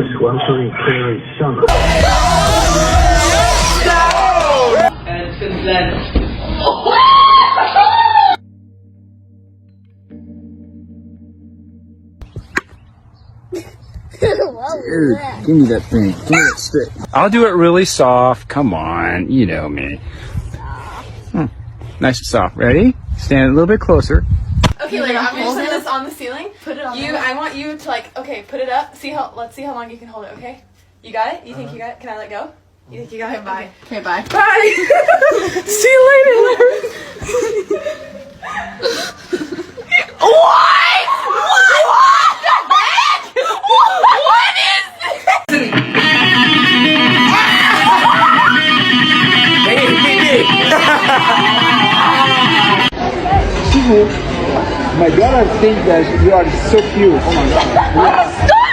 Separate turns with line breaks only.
喜欢所以可以上海。
And since then.
Dude, give me that thing. Give me that stick. I'll do it really soft. Come on, you know me. Nice and soft. Ready? Stand a little bit closer.
Okay, like I'm gonna set this on the ceiling. Put it on. I want you to like. Okay, put it up. Let's see how long you can hold it. Okay. You got it? You think you got it? Can I let go? You think you got it? Bye.
Okay, bye.
Bye. See you later. What? What the heck? What is this?
My daughter thinks that you are so cute. Oh my god.
Stop!